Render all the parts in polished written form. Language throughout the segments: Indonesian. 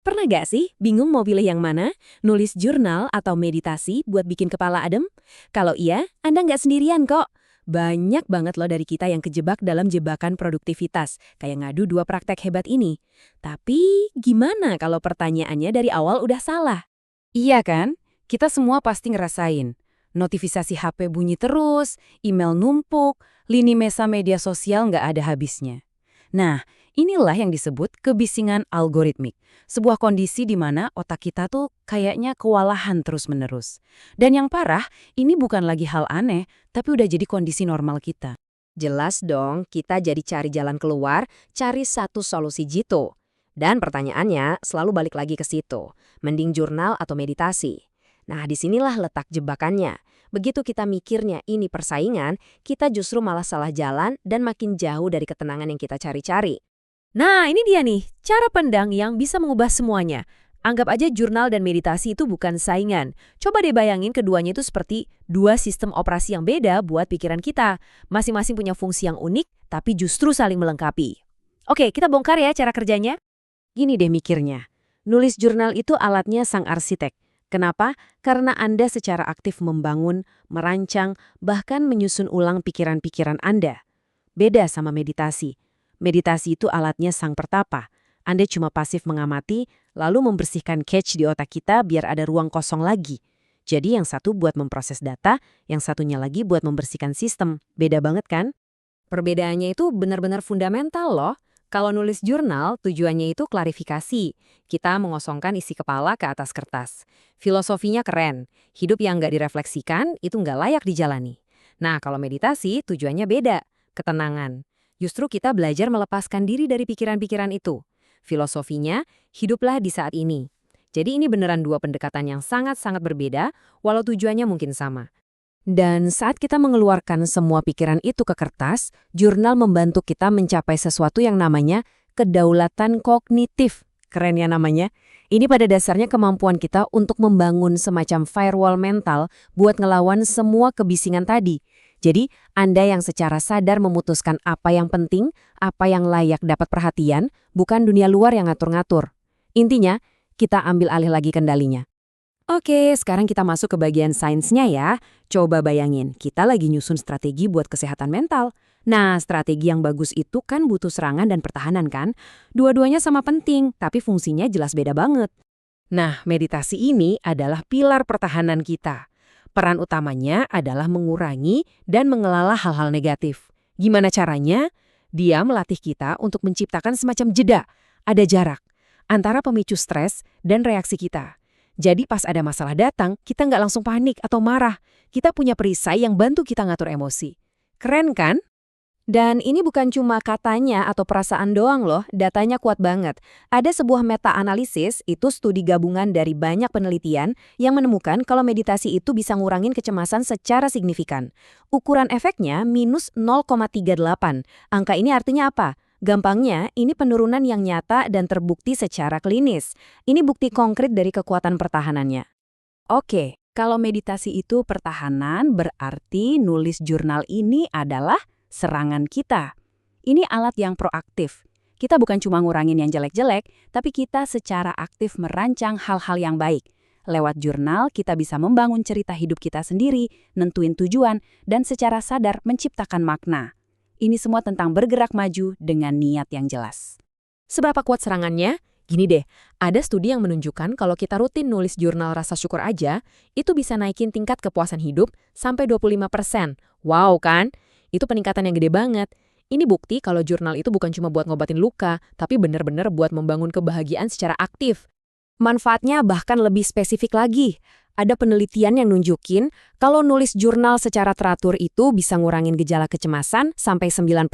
Pernah gak sih bingung mau pilih yang mana? Nulis jurnal atau meditasi buat bikin kepala adem? Kalau iya, Anda nggak sendirian kok. Banyak banget loh dari kita yang kejebak dalam jebakan produktivitas, kayak ngadu dua praktek hebat ini. Tapi gimana kalau pertanyaannya dari awal udah salah? Iya kan? Kita semua pasti ngerasain. Notifikasi HP bunyi terus, email numpuk, lini masa media sosial nggak ada habisnya. Nah, inilah yang disebut kebisingan algoritmik. Sebuah kondisi di mana otak kita tuh kayaknya kewalahan terus-menerus. Dan yang parah, ini bukan lagi hal aneh, tapi udah jadi kondisi normal kita. Jelas dong, kita jadi cari jalan keluar, cari satu solusi jitu. Dan pertanyaannya selalu balik lagi ke situ. Mending jurnal atau meditasi? Nah, disinilah letak jebakannya. Begitu kita mikirnya ini persaingan, kita justru malah salah jalan dan makin jauh dari ketenangan yang kita cari-cari. Nah, ini dia nih, cara pandang yang bisa mengubah semuanya. Anggap aja jurnal dan meditasi itu bukan saingan. Coba deh bayangin keduanya itu seperti dua sistem operasi yang beda buat pikiran kita. Masing-masing punya fungsi yang unik, tapi justru saling melengkapi. Oke, kita bongkar ya cara kerjanya. Gini deh mikirnya, nulis jurnal itu alatnya sang arsitek. Kenapa? Karena Anda secara aktif membangun, merancang, bahkan menyusun ulang pikiran-pikiran Anda. Beda sama meditasi. Meditasi itu alatnya sang pertapa. Anda cuma pasif mengamati, lalu membersihkan cache di otak kita biar ada ruang kosong lagi. Jadi yang satu buat memproses data, yang satunya lagi buat membersihkan sistem. Beda banget kan? Perbedaannya itu benar-benar fundamental loh. Kalau nulis jurnal, tujuannya itu klarifikasi. Kita mengosongkan isi kepala ke atas kertas. Filosofinya keren. Hidup yang nggak direfleksikan itu nggak layak dijalani. Nah, kalau meditasi, tujuannya beda. Ketenangan. Justru kita belajar melepaskan diri dari pikiran-pikiran itu. Filosofinya, hiduplah di saat ini. Jadi ini beneran dua pendekatan yang sangat-sangat berbeda, walau tujuannya mungkin sama. Dan saat kita mengeluarkan semua pikiran itu ke kertas, jurnal membantu kita mencapai sesuatu yang namanya kedaulatan kognitif. Keren ya namanya. Ini pada dasarnya kemampuan kita untuk membangun semacam firewall mental buat ngelawan semua kebisingan tadi. Jadi, Anda yang secara sadar memutuskan apa yang penting, apa yang layak dapat perhatian, bukan dunia luar yang ngatur-ngatur. Intinya, kita ambil alih lagi kendalinya. Oke, sekarang kita masuk ke bagian sainsnya ya. Coba bayangin, kita lagi nyusun strategi buat kesehatan mental. Nah, strategi yang bagus itu kan butuh serangan dan pertahanan kan? Dua-duanya sama penting, tapi fungsinya jelas beda banget. Nah, meditasi ini adalah pilar pertahanan kita. Peran utamanya adalah mengurangi dan mengelola hal-hal negatif. Gimana caranya? Dia melatih kita untuk menciptakan semacam jeda, ada jarak, antara pemicu stres dan reaksi kita. Jadi pas ada masalah datang, kita nggak langsung panik atau marah. Kita punya perisai yang bantu kita ngatur emosi. Keren kan? Dan ini bukan cuma katanya atau perasaan doang loh, datanya kuat banget. Ada sebuah meta-analisis, itu studi gabungan dari banyak penelitian yang menemukan kalau meditasi itu bisa ngurangin kecemasan secara signifikan. Ukuran efeknya minus 0,38. Angka ini artinya apa? Gampangnya, ini penurunan yang nyata dan terbukti secara klinis. Ini bukti konkret dari kekuatan pertahanannya. Oke, kalau meditasi itu pertahanan, berarti nulis jurnal ini adalah serangan kita. Ini alat yang proaktif. Kita bukan cuma ngurangin yang jelek-jelek, tapi kita secara aktif merancang hal-hal yang baik. Lewat jurnal, kita bisa membangun cerita hidup kita sendiri, nentuin tujuan, dan secara sadar menciptakan makna. Ini semua tentang bergerak maju dengan niat yang jelas. Seberapa kuat serangannya? Gini deh, ada studi yang menunjukkan kalau kita rutin nulis jurnal rasa syukur aja, itu bisa naikin tingkat kepuasan hidup sampai 25%. Wow kan? Itu peningkatan yang gede banget. Ini bukti kalau jurnal itu bukan cuma buat ngobatin luka, tapi bener-bener buat membangun kebahagiaan secara aktif. Manfaatnya bahkan lebih spesifik lagi. Ada penelitian yang nunjukin kalau nulis jurnal secara teratur itu bisa ngurangin gejala kecemasan sampai 9%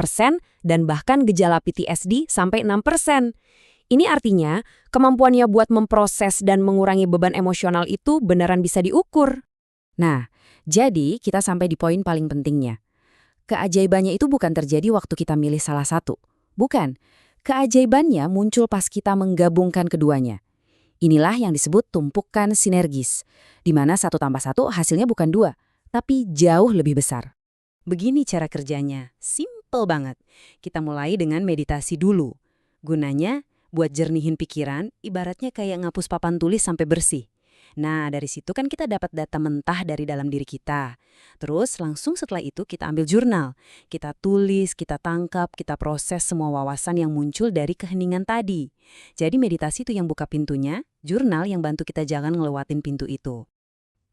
dan bahkan gejala PTSD sampai 6%. Ini artinya kemampuannya buat memproses dan mengurangi beban emosional itu beneran bisa diukur. Nah, jadi kita sampai di poin paling pentingnya. Keajaibannya itu bukan terjadi waktu kita milih salah satu. Bukan. Keajaibannya muncul pas kita menggabungkan keduanya. Inilah yang disebut tumpukan sinergis, di mana 1+1 hasilnya bukan 2, tapi jauh lebih besar. Begini cara kerjanya, simple banget. Kita mulai dengan meditasi dulu. Gunanya buat jernihin pikiran, ibaratnya kayak ngapus papan tulis sampai bersih. Nah, dari situ kan kita dapat data mentah dari dalam diri kita. Terus langsung setelah itu kita ambil jurnal. Kita tulis, kita tangkap, kita proses semua wawasan yang muncul dari keheningan tadi. Jadi meditasi itu yang buka pintunya, jurnal yang bantu kita jangan ngelewatin pintu itu.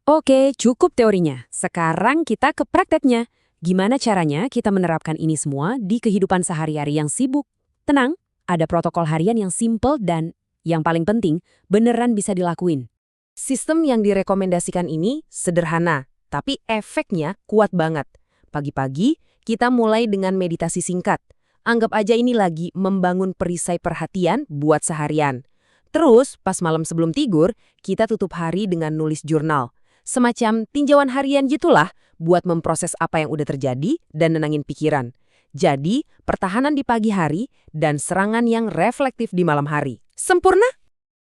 Oke, cukup teorinya. Sekarang kita ke prakteknya. Gimana caranya kita menerapkan ini semua di kehidupan sehari-hari yang sibuk? Tenang, ada protokol harian yang simple dan, yang paling penting, beneran bisa dilakuin. Sistem yang direkomendasikan ini sederhana, tapi efeknya kuat banget. Pagi-pagi, kita mulai dengan meditasi singkat. Anggap aja ini lagi membangun perisai perhatian buat seharian. Terus, pas malam sebelum tidur, kita tutup hari dengan nulis jurnal. Semacam tinjauan harian gitulah buat memproses apa yang udah terjadi dan nenangin pikiran. Jadi, pertahanan di pagi hari dan serangan yang reflektif di malam hari. Sempurna?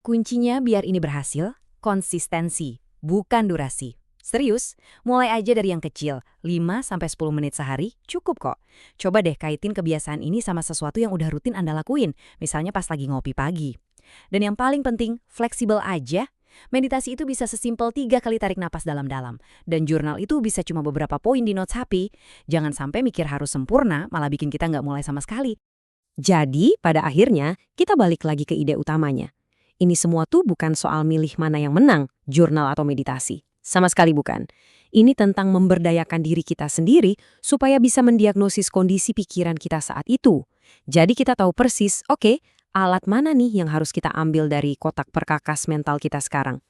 Kuncinya biar ini berhasil, konsistensi, bukan durasi. Serius, mulai aja dari yang kecil, 5-10 menit sehari cukup kok. Coba deh kaitin kebiasaan ini sama sesuatu yang udah rutin Anda lakuin, misalnya pas lagi ngopi pagi. Dan yang paling penting, fleksibel aja. Meditasi itu bisa sesimpel 3 kali tarik napas dalam-dalam. Dan jurnal itu bisa cuma beberapa poin di notes HP. Jangan sampai mikir harus sempurna, malah bikin kita nggak mulai sama sekali. Jadi, pada akhirnya, kita balik lagi ke ide utamanya. Ini semua tuh bukan soal milih mana yang menang, jurnal atau meditasi. Sama sekali bukan. Ini tentang memberdayakan diri kita sendiri supaya bisa mendiagnosis kondisi pikiran kita saat itu. Jadi kita tahu persis, oke, alat mana nih yang harus kita ambil dari kotak perkakas mental kita sekarang.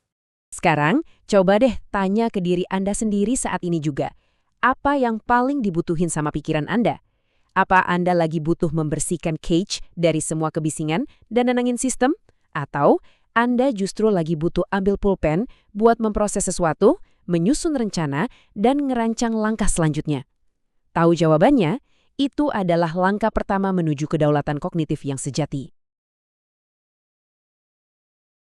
Sekarang, coba deh tanya ke diri Anda sendiri saat ini juga. Apa yang paling dibutuhin sama pikiran Anda? Apa Anda lagi butuh membersihkan cage dari semua kebisingan dan nenangin sistem? Atau Anda justru lagi butuh ambil pulpen buat memproses sesuatu, menyusun rencana, dan ngerancang langkah selanjutnya? Tahu jawabannya? Itu adalah langkah pertama menuju kedaulatan kognitif yang sejati.